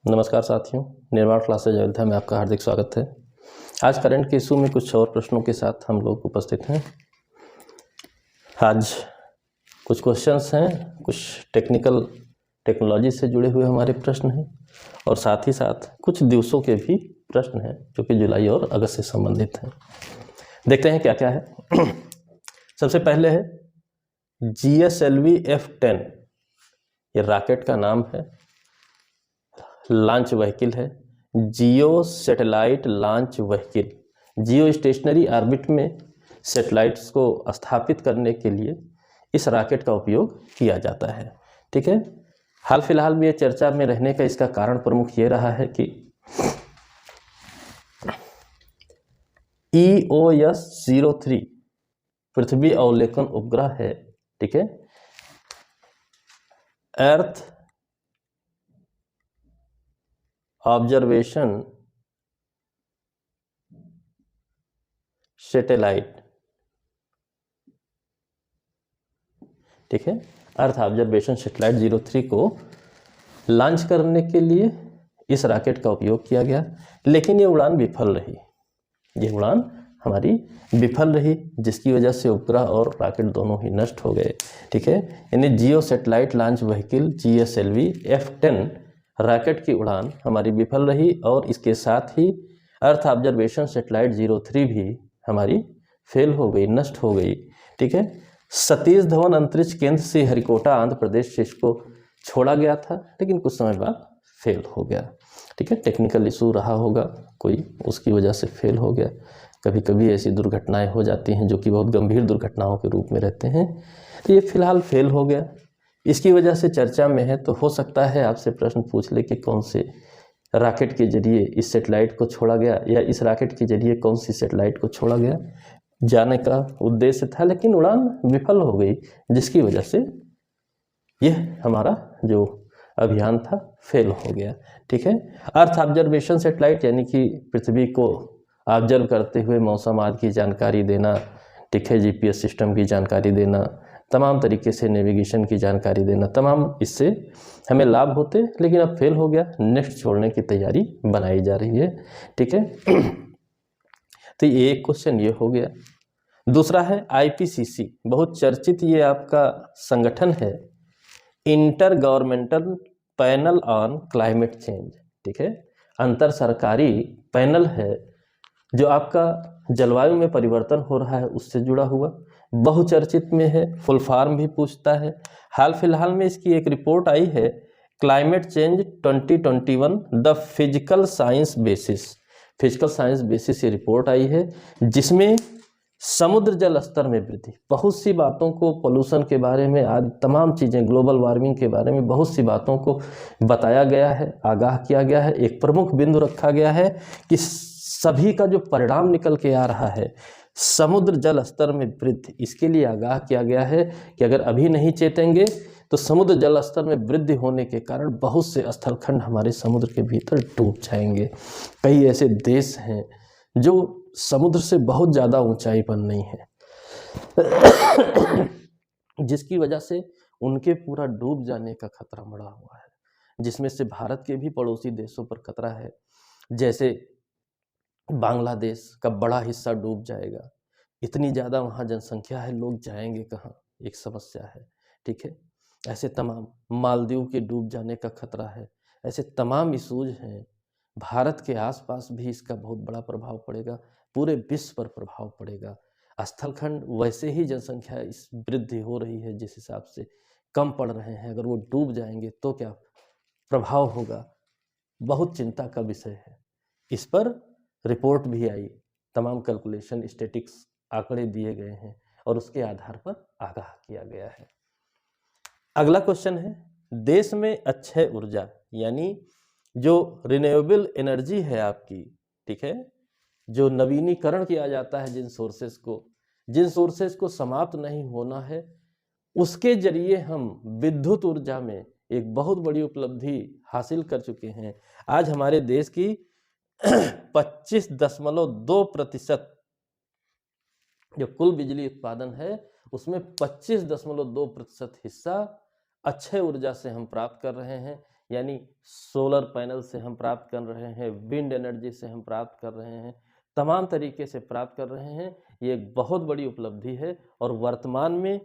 नमस्कार साथियों, निर्माण क्लासेज अयोध्या में आपका हार्दिक स्वागत है। आज करंट के इशू में कुछ और प्रश्नों के साथ हम लोग उपस्थित हैं। आज कुछ क्वेश्चंस हैं, कुछ टेक्नोलॉजी से जुड़े हुए हमारे प्रश्न हैं और साथ ही साथ कुछ दिवसों के भी प्रश्न हैं जो कि जुलाई और अगस्त से संबंधित हैं। देखते हैं क्या क्या है। सबसे पहले है GSLV F10, ये रॉकेट का नाम है, लॉन्च व्हीकल है, geo satellite launch vehicle. Geostationary orbit में सैटेलाइट्स को स्थापित करने के लिए इस रॉकेट का उपयोग किया जाता है। ठीक है, हाल फिलहाल में ये चर्चा में रहने का इसका कारण प्रमुख ये रहा है कि EOS-03 पृथ्वी अवलोकन उपग्रह है। ठीक है, अर्थ ऑब्जर्वेशन सैटेलाइट, ठीक है, अर्थ ऑब्जर्वेशन सैटेलाइट 03 को लॉन्च करने के लिए इस रॉकेट का उपयोग किया गया, लेकिन ये उड़ान विफल रही। ये उड़ान हमारी विफल रही, जिसकी वजह से उपग्रह और रॉकेट दोनों ही नष्ट हो गए। ठीक है, यानी geo satellite launch vehicle GSLV F10 rocket की उड़ान हमारी विफल रही और इसके साथ ही अर्थ ऑब्जर्वेशन सैटेलाइट 03 भी हमारी फेल हो गई, नष्ट हो गई। ठीक है, सतीश धवन अंतरिक्ष केंद्र से हरिकोटा आंध्र प्रदेश से इसको छोड़ा गया था, लेकिन कुछ समय बाद फेल हो गया। ठीक है, टेक्निकल इशू रहा होगा कोई, उसकी वजह से फेल हो गया। कभी कभी ऐसी दुर्घटनाएं हो जाती हैं जो कि बहुत गंभीर दुर्घटनाओं के रूप में रहते हैं। तो ये फिलहाल फेल हो गया, इसकी वजह से चर्चा में है। तो हो सकता है आपसे प्रश्न पूछ ले कि कौन से रॉकेट के जरिए इस सैटेलाइट को छोड़ा गया, या इस रॉकेट के जरिए कौन सी सैटेलाइट को छोड़ा गया। जाने का उद्देश्य था लेकिन उड़ान विफल हो गई, जिसकी वजह से यह हमारा जो अभियान था फेल हो गया। ठीक है, अर्थ ऑब्जर्वेशन सैटेलाइट यानी कि पृथ्वी को ऑब्जर्व करते हुए मौसम आदि की जानकारी देना, ठीक है, GPS सिस्टम की जानकारी देना, तमाम तरीके से नेविगेशन की जानकारी देना, तमाम इससे हमें लाभ होते, लेकिन अब फेल हो गया। नेक्स्ट छोड़ने की तैयारी बनाई जा रही है। ठीक है, तो ये एक क्वेश्चन ये हो गया। दूसरा है IPCC, बहुत चर्चित ये आपका संगठन है, inter governmental panel on climate change. ठीक है, अंतर सरकारी पैनल है जो आपका जलवायु में परिवर्तन हो रहा है उससे जुड़ा हुआ, बहुचर्चित में है, फुल फॉर्म भी पूछता है। हाल फिलहाल में इसकी एक रिपोर्ट आई है, climate change 2021 the physical science basis ये रिपोर्ट आई है, जिसमें समुद्र जल स्तर में वृद्धि, बहुत सी बातों को, पोल्यूशन के बारे में, आदि तमाम चीज़ें, ग्लोबल वार्मिंग के बारे में बहुत सी बातों को बताया गया है, आगाह किया गया है। एक प्रमुख बिंदु रखा गया है कि सभी का जो परिणाम निकल के आ रहा है, समुद्र जल स्तर में वृद्धि, इसके लिए आगाह किया गया है कि अगर अभी नहीं चेतेंगे तो समुद्र जल स्तर में वृद्धि होने के कारण बहुत से स्थलखंड हमारे समुद्र के भीतर डूब जाएंगे। कई ऐसे देश हैं जो समुद्र से बहुत ज़्यादा ऊंचाई पर नहीं है, जिसकी वजह से उनके पूरा डूब जाने का खतरा बढ़ा हुआ है, जिसमें से भारत के भी पड़ोसी देशों पर खतरा है। जैसे बांग्लादेश का बड़ा हिस्सा डूब जाएगा, इतनी ज़्यादा वहाँ जनसंख्या है, लोग जाएंगे कहाँ, एक समस्या है। ठीक है, ऐसे तमाम, मालदीव के डूब जाने का खतरा है, ऐसे तमाम इशूज हैं। भारत के आसपास भी इसका बहुत बड़ा प्रभाव पड़ेगा, पूरे विश्व पर प्रभाव पड़ेगा। स्थलखंड वैसे ही जनसंख्या इस वृद्धि हो रही है जिस हिसाब से कम पड़ रहे हैं, अगर वो डूब जाएंगे तो क्या प्रभाव होगा, बहुत चिंता का विषय है। इस पर रिपोर्ट भी आई, तमाम कैलकुलेशन, स्टैटिक्स आंकड़े दिए गए हैं और उसके आधार पर आगाह किया गया है। अगला क्वेश्चन है, देश में अक्षय ऊर्जा यानी जो रिन्यूएबल एनर्जी है आपकी, ठीक है, जो नवीनीकरण किया जाता है, जिन सोर्सेस को समाप्त नहीं होना है, उसके जरिए हम विद्युत ऊर्जा में एक बहुत बड़ी उपलब्धि हासिल कर चुके हैं। आज हमारे देश की 25.2% जो कुल बिजली उत्पादन है उसमें 25.2% हिस्सा अक्षय ऊर्जा से हम प्राप्त कर रहे हैं। यानी सोलर पैनल से हम प्राप्त कर रहे हैं, विंड एनर्जी से हम प्राप्त कर रहे हैं, तमाम तरीके से प्राप्त कर रहे हैं। ये एक बहुत बड़ी उपलब्धि है। और वर्तमान में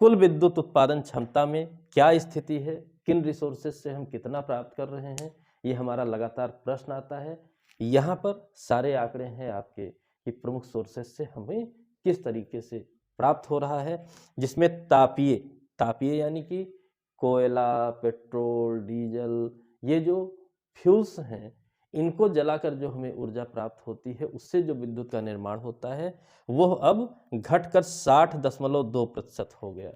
कुल विद्युत उत्पादन क्षमता में क्या स्थिति है, किन रिसोर्सेज से हम कितना प्राप्त कर रहे हैं, ये हमारा लगातार प्रश्न आता है। यहाँ पर सारे आंकड़े हैं आपके कि प्रमुख सोर्सेज से हमें किस तरीके से प्राप्त हो रहा है, जिसमें तापीय यानी कि कोयला, पेट्रोल, डीजल, ये जो फ्यूल्स हैं, इनको जलाकर जो हमें ऊर्जा प्राप्त होती है, उससे जो विद्युत का निर्माण होता है, वह अब घटकर 60.2% हो गया।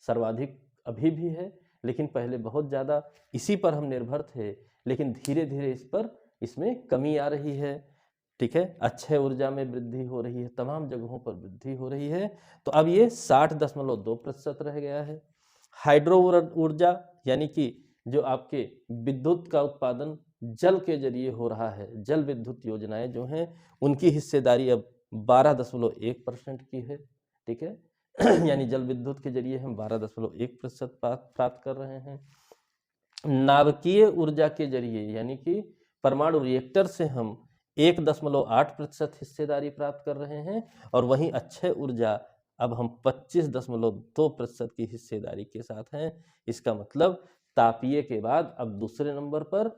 सर्वाधिक अभी भी है, लेकिन पहले बहुत ज़्यादा इसी पर हम निर्भर थे, लेकिन धीरे धीरे इसमें कमी आ रही है। ठीक है, अक्षय ऊर्जा में वृद्धि हो रही है, तमाम जगहों पर वृद्धि हो रही है। तो अब ये 60.2% रह गया है। हाइड्रो ऊर्जा यानी कि जो आपके विद्युत का उत्पादन जल के जरिए हो रहा है, जल विद्युत योजनाएं जो हैं, उनकी हिस्सेदारी अब 12.1% की है। ठीक है यानी जल विद्युत के जरिए हम 12.1% प्राप्त कर रहे हैं। नाभिकीय ऊर्जा के जरिए यानी कि परमाणु रिएक्टर से हम 1.8% हिस्सेदारी प्राप्त कर रहे हैं। और वहीं अक्षय ऊर्जा अब हम 25.2% की हिस्सेदारी के साथ हैं। इसका मतलब तापीय के बाद अब दूसरे नंबर पर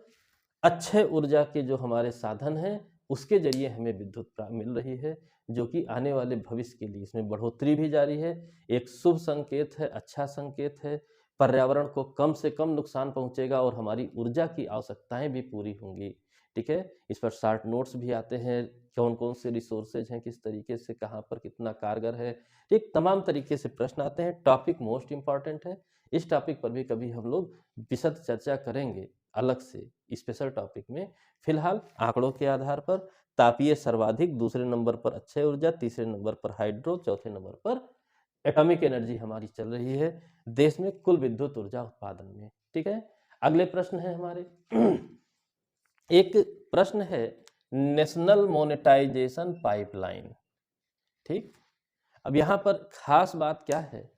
अक्षय ऊर्जा के जो हमारे साधन हैं, उसके जरिए हमें विद्युत मिल रही है, जो कि आने वाले भविष्य के लिए इसमें बढ़ोतरी भी जारी है। एक शुभ संकेत है, अच्छा संकेत है। पर्यावरण को कम से कम नुकसान पहुंचेगा और हमारी ऊर्जा की आवश्यकताएं भी पूरी होंगी। ठीक है, इस पर शार्ट नोट्स भी आते हैं, कौन कौन से रिसोर्सेज हैं, किस तरीके से, कहाँ पर कितना कारगर है। ठीक, तमाम तरीके से प्रश्न आते हैं। टॉपिक मोस्ट इंपॉर्टेंट है। इस टॉपिक पर भी कभी हम लोग विशद चर्चा करेंगे अलग से स्पेशल टॉपिक में। फिलहाल आंकड़ों के आधार पर तापीय सर्वाधिक, दूसरे नंबर पर अक्षय ऊर्जा, तीसरे नंबर पर हाइड्रो, चौथे नंबर पर एटॉमिक एनर्जी हमारी चल रही है देश में कुल विद्युत ऊर्जा उत्पादन में। ठीक है, अगले प्रश्न है हमारे एक प्रश्न है नेशनल मोनेटाइजेशन पाइपलाइन। ठीक, अब यहाँ पर खास बात क्या है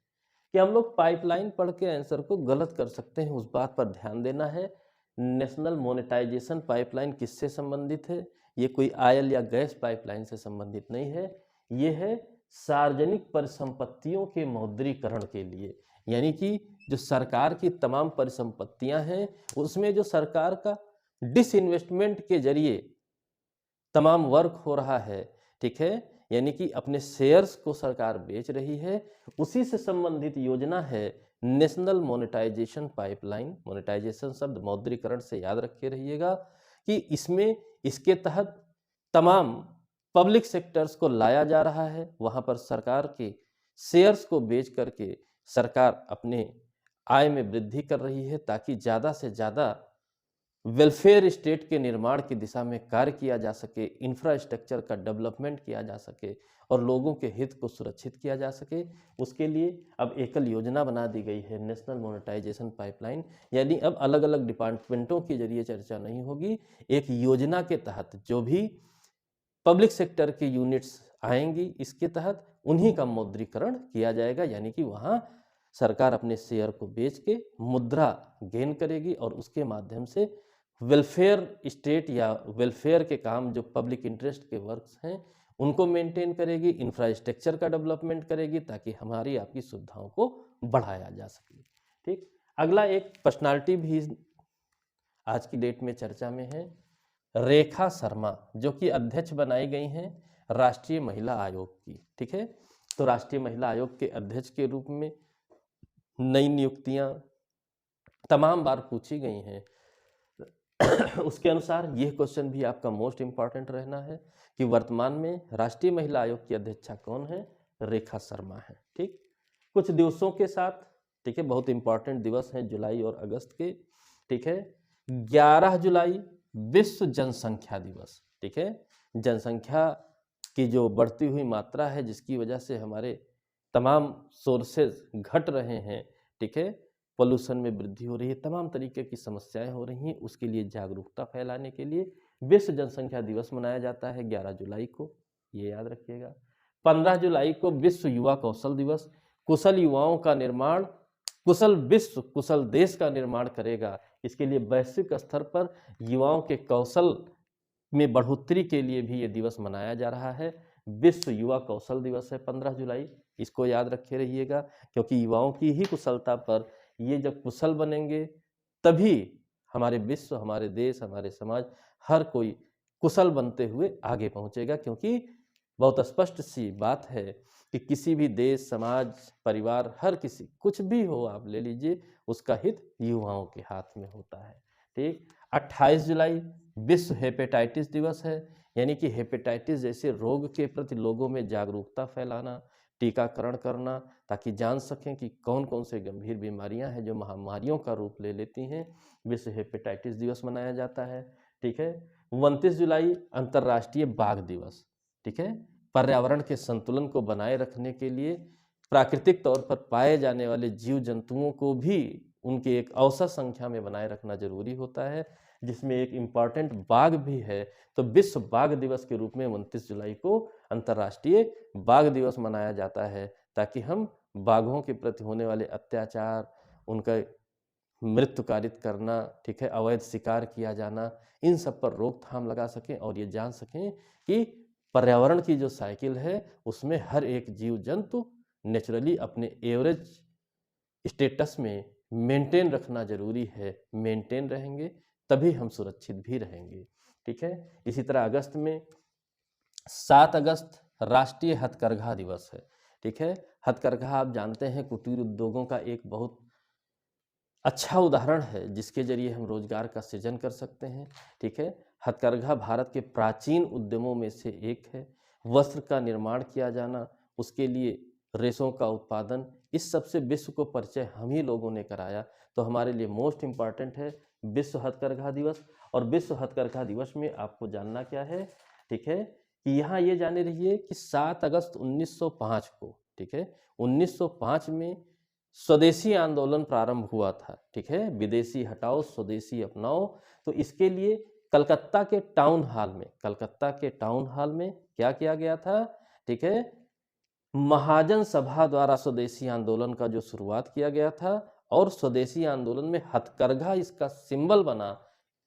कि हम लोग पाइपलाइन पढ़ के आंसर को गलत कर सकते हैं, उस बात पर ध्यान देना है। नेशनल मोनेटाइजेशन पाइपलाइन किससे संबंधित है? ये कोई आयल या गैस पाइपलाइन से संबंधित नहीं है। ये है सार्वजनिक परिसंपत्तियों के मौद्रीकरण के लिए, यानी कि जो सरकार की तमाम परिसंपत्तियां हैं, उसमें जो सरकार का डिसइन्वेस्टमेंट के जरिए तमाम वर्क हो रहा है। ठीक है, यानी कि अपने शेयर्स को सरकार बेच रही है, उसी से संबंधित योजना है नेशनल मोनेटाइजेशन पाइपलाइन। मोनेटाइजेशन शब्द मौद्रीकरण से याद रखे रहिएगा कि इसके तहत तमाम पब्लिक सेक्टर्स को लाया जा रहा है। वहां पर सरकार के शेयर्स को बेच करके सरकार अपने आय में वृद्धि कर रही है, ताकि ज़्यादा से ज़्यादा वेलफेयर स्टेट के निर्माण की दिशा में कार्य किया जा सके, इंफ्रास्ट्रक्चर का डेवलपमेंट किया जा सके और लोगों के हित को सुरक्षित किया जा सके। उसके लिए अब एकल योजना बना दी गई है नेशनल मोनेटाइजेशन पाइपलाइन। यानी अब अलग अलग डिपार्टमेंटों के जरिए चर्चा नहीं होगी, एक योजना के तहत जो भी पब्लिक सेक्टर के यूनिट्स आएंगी, इसके तहत उन्हीं का मौद्रीकरण किया जाएगा। यानी कि वहाँ सरकार अपने शेयर को बेच के मुद्रा गेन करेगी और उसके माध्यम से वेलफेयर स्टेट या वेलफेयर के काम जो पब्लिक इंटरेस्ट के वर्क्स हैं उनको मेंटेन करेगी, इंफ्रास्ट्रक्चर का डेवलपमेंट करेगी, ताकि हमारी आपकी सुविधाओं को बढ़ाया जा सके। ठीक, अगला एक पर्सनालिटी भी आज की डेट में चर्चा में है, रेखा शर्मा, जो कि अध्यक्ष बनाई गई हैं राष्ट्रीय महिला आयोग की। ठीक है, तो राष्ट्रीय महिला आयोग के अध्यक्ष के रूप में नई नियुक्तियां तमाम बार पूछी गई हैं। उसके अनुसार यह क्वेश्चन भी आपका मोस्ट इंपॉर्टेंट रहना है कि वर्तमान में राष्ट्रीय महिला आयोग की अध्यक्षा कौन है? रेखा शर्मा है। ठीक, कुछ दिवसों के साथ, ठीक है, बहुत इंपॉर्टेंट दिवस हैं जुलाई और अगस्त के। ठीक है, 11 जुलाई विश्व जनसंख्या दिवस। ठीक है, जनसंख्या की जो बढ़ती हुई मात्रा है, जिसकी वजह से हमारे तमाम सोर्सेज घट रहे हैं, ठीक है, पोल्यूशन में वृद्धि हो रही है, तमाम तरीके की समस्याएं हो रही हैं, उसके लिए जागरूकता फैलाने के लिए विश्व जनसंख्या दिवस मनाया जाता है 11 जुलाई को, ये याद रखिएगा। 15 जुलाई को विश्व युवा कौशल दिवस। कुशल युवाओं का निर्माण कुशल विश्व, कुशल देश का निर्माण करेगा, इसके लिए वैश्विक स्तर पर युवाओं के कौशल में बढ़ोतरी के लिए भी ये दिवस मनाया जा रहा है। विश्व युवा कौशल दिवस है 15 जुलाई, इसको याद रखे रहिएगा, क्योंकि युवाओं की ही कुशलता पर ये जब कुशल बनेंगे तभी हमारे विश्व, हमारे देश, हमारे समाज, हर कोई कुशल बनते हुए आगे पहुंचेगा। क्योंकि बहुत स्पष्ट सी बात है कि किसी भी देश, समाज, परिवार, हर किसी, कुछ भी हो आप ले लीजिए, उसका हित युवाओं के हाथ में होता है। ठीक। 28 जुलाई विश्व हेपेटाइटिस दिवस है, यानी कि हेपेटाइटिस जैसे रोग के प्रति लोगों में जागरूकता फैलाना, टीकाकरण करना, ताकि जान सकें कि कौन कौन से गंभीर बीमारियां हैं जो महामारियों का रूप ले लेती हैं। विश्व हेपेटाइटिस दिवस मनाया जाता है। ठीक है। 29 जुलाई अंतर्राष्ट्रीय बाघ दिवस। ठीक है। पर्यावरण के संतुलन को बनाए रखने के लिए प्राकृतिक तौर पर पाए जाने वाले जीव जंतुओं को भी उनके एक औसत संख्या में बनाए रखना जरूरी होता है, जिसमें एक इम्पॉर्टेंट बाघ भी है। तो विश्व बाघ दिवस के रूप में 29 जुलाई को अंतर्राष्ट्रीय बाघ दिवस मनाया जाता है, ताकि हम बाघों के प्रति होने वाले अत्याचार, उनका मृत्यु कारित करना, ठीक है, अवैध शिकार किया जाना, इन सब पर रोकथाम लगा सकें और ये जान सकें कि पर्यावरण की जो साइकिल है उसमें हर एक जीव जंतु नेचुरली अपने एवरेज स्टेटस में मेंटेन रखना जरूरी है। मेंटेन रहेंगे तभी हम सुरक्षित भी रहेंगे। ठीक है। इसी तरह अगस्त में 7 अगस्त राष्ट्रीय हथकरघा दिवस है। ठीक है। हथकरघा आप जानते हैं कुटीर उद्योगों का एक बहुत अच्छा उदाहरण है, जिसके जरिए हम रोजगार का सृजन कर सकते हैं। ठीक है। हथकरघा भारत के प्राचीन उद्यमों में से एक है। वस्त्र का निर्माण किया जाना, उसके लिए रेशों का उत्पादन, इस सब से विश्व को परिचय हम ही लोगों ने कराया। तो हमारे लिए मोस्ट इम्पॉर्टेंट है विश्व हथकरघा दिवस। और विश्व हथकरघा दिवस में आपको जानना क्या है, ठीक है, कि यहाँ ये जाने रहिए कि 7 अगस्त 1905 को, ठीक है, 1905 में स्वदेशी आंदोलन प्रारंभ हुआ था। ठीक है। विदेशी हटाओ, स्वदेशी अपनाओ। तो इसके लिए कलकत्ता के टाउन हॉल में, कलकत्ता के टाउन हॉल में क्या किया गया था, ठीक है, महाजन सभा द्वारा स्वदेशी आंदोलन का जो शुरुआत किया गया था, और स्वदेशी आंदोलन में हथकरघा इसका सिंबल बना।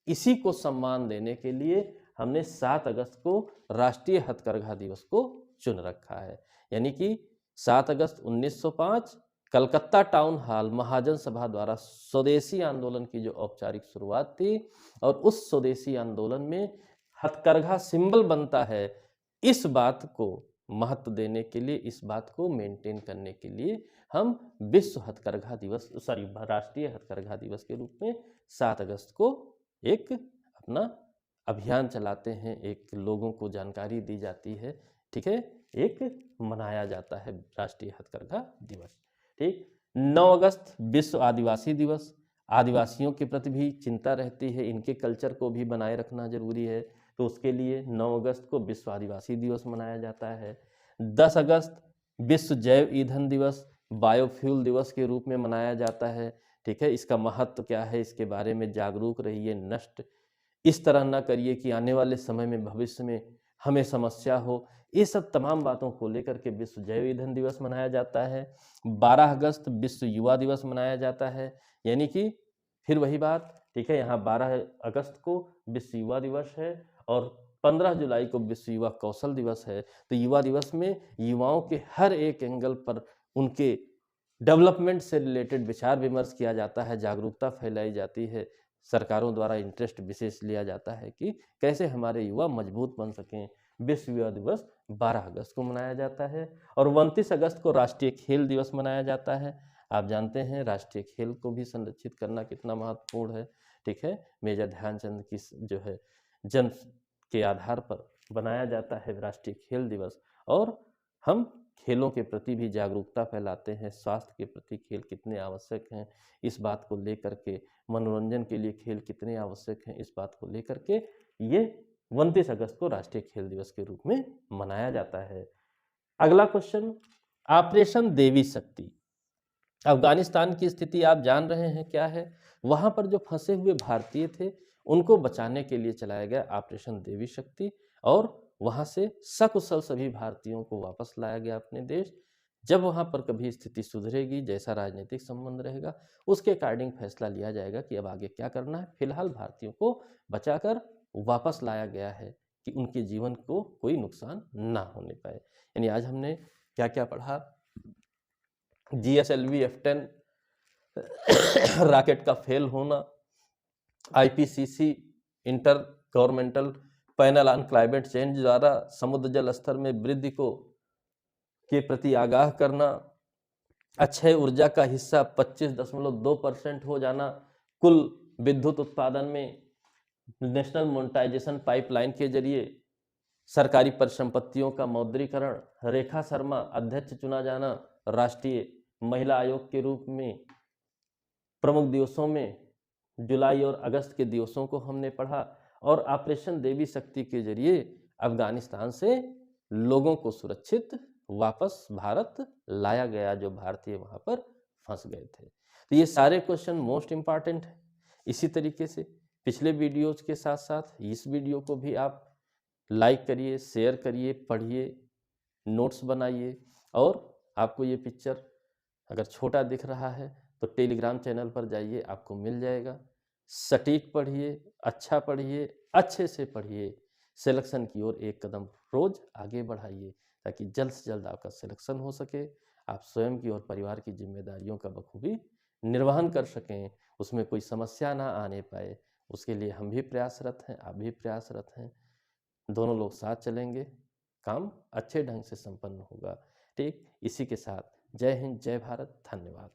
इसी को सम्मान देने के लिए हमने 7 अगस्त को राष्ट्रीय हथकरघा दिवस को चुन रखा है। यानी कि 7 अगस्त 1905 कलकत्ता टाउन हॉल महाजन सभा द्वारा स्वदेशी आंदोलन की जो औपचारिक शुरुआत थी, और उस स्वदेशी आंदोलन में हथकरघा सिंबल बनता है। इस बात को महत्व देने के लिए, इस बात को मेंटेन करने के लिए हम विश्व हथकरघा दिवस, राष्ट्रीय हथकरघा दिवस के रूप में 7 अगस्त को एक अपना अभियान चलाते हैं, एक लोगों को जानकारी दी जाती है। ठीक है। एक मनाया जाता है राष्ट्रीय हथकरघा दिवस। ठीक। 9 अगस्त विश्व आदिवासी दिवस। आदिवासियों के प्रति भी चिंता रहती है, इनके कल्चर को भी बनाए रखना जरूरी है। तो उसके लिए 9 अगस्त को विश्व आदिवासी दिवस मनाया जाता है। 10 अगस्त विश्व जैव ईंधन दिवस, बायोफ्यूल दिवस के रूप में मनाया जाता है। ठीक है। इसका महत्व क्या है, इसके बारे में जागरूक रहिए। नष्ट इस तरह ना करिए कि आने वाले समय में, भविष्य में हमें समस्या हो। ये सब तमाम बातों को लेकर के विश्व जैव ईंधन दिवस मनाया जाता है। 12 अगस्त विश्व युवा दिवस मनाया जाता है। यानी कि फिर वही बात, ठीक है, यहाँ 12 अगस्त को विश्व युवा दिवस है और 15 जुलाई को विश्व युवा कौशल दिवस है। तो युवा दिवस में युवाओं के हर एक एंगल पर उनके डेवलपमेंट से रिलेटेड विचार विमर्श किया जाता है, जागरूकता फैलाई जाती है। सरकारों द्वारा इंटरेस्ट विशेष लिया जाता है कि कैसे हमारे युवा मजबूत बन सकें। विश्व युवा दिवस 12 अगस्त को मनाया जाता है। और 29 अगस्त को राष्ट्रीय खेल दिवस मनाया जाता है। आप जानते हैं राष्ट्रीय खेल को भी संरक्षित करना कितना महत्वपूर्ण है। ठीक है। मेजर ध्यानचंद की जो है जन्म के आधार पर बनाया जाता है राष्ट्रीय खेल दिवस। और हम खेलों के प्रति भी जागरूकता फैलाते हैं, स्वास्थ्य के प्रति खेल कितने आवश्यक हैं इस बात को लेकर के, मनोरंजन के लिए खेल कितने आवश्यक हैं इस बात को लेकर के, ये 29 अगस्त को राष्ट्रीय खेल दिवस के रूप में मनाया जाता है। अगला क्वेश्चन, ऑपरेशन देवी शक्ति। अफगानिस्तान की स्थिति आप जान रहे हैं क्या है। वहां पर जो फंसे हुए भारतीय थे उनको बचाने के लिए चलाया गया ऑपरेशन देवी शक्ति, और वहां से सकुशल सभी भारतीयों को वापस लाया गया अपने देश। जब वहाँ पर कभी स्थिति सुधरेगी, जैसा राजनीतिक संबंध रहेगा, उसके अकॉर्डिंग फैसला लिया जाएगा कि अब आगे क्या करना है। फिलहाल भारतीयों को बचाकर वापस लाया गया है कि उनके जीवन को कोई नुकसान ना होने पाए। यानी आज हमने क्या क्या पढ़ा, GSLV F-10 रॉकेट का फेल होना, IPCC inter governmental panel on climate change द्वारा समुद्र जल स्तर में वृद्धि के प्रति आगाह करना, अक्षय ऊर्जा का हिस्सा 25.2% हो जाना कुल विद्युत उत्पादन में, नेशनल मोनेटाइजेशन पाइपलाइन के जरिए सरकारी परिसंपत्तियों का मौद्रीकरण, रेखा शर्मा अध्यक्ष चुना जाना, राष्ट्रीय महिला आयोग के रूप में प्रमुख दिवसों में जुलाई और अगस्त के दिवसों को हमने पढ़ा, और ऑपरेशन देवी शक्ति के जरिए अफगानिस्तान से लोगों को सुरक्षित वापस भारत लाया गया, जो भारतीय वहाँ पर फंस गए थे। तो ये सारे क्वेश्चन मोस्ट इम्पॉर्टेंट है। इसी तरीके से पिछले वीडियोज के साथ साथ इस वीडियो को भी आप लाइक करिए, शेयर करिए, पढ़िए, नोट्स बनाइए, और आपको ये पिक्चर अगर छोटा दिख रहा है तो टेलीग्राम चैनल पर जाइए, आपको मिल जाएगा। सटीक पढ़िए, अच्छा पढ़िए, अच्छे से पढ़िए, सिलेक्शन की ओर एक कदम रोज आगे बढ़ाइए, ताकि जल्द से जल्द आपका सिलेक्शन हो सके, आप स्वयं की और परिवार की जिम्मेदारियों का बखूबी निर्वहन कर सकें, उसमें कोई समस्या ना आने पाए। उसके लिए हम भी प्रयासरत हैं, आप भी प्रयासरत हैं, दोनों लोग साथ चलेंगे, काम अच्छे ढंग से संपन्न होगा। ठीक, इसी के साथ जय हिंद, जय भारत, धन्यवाद।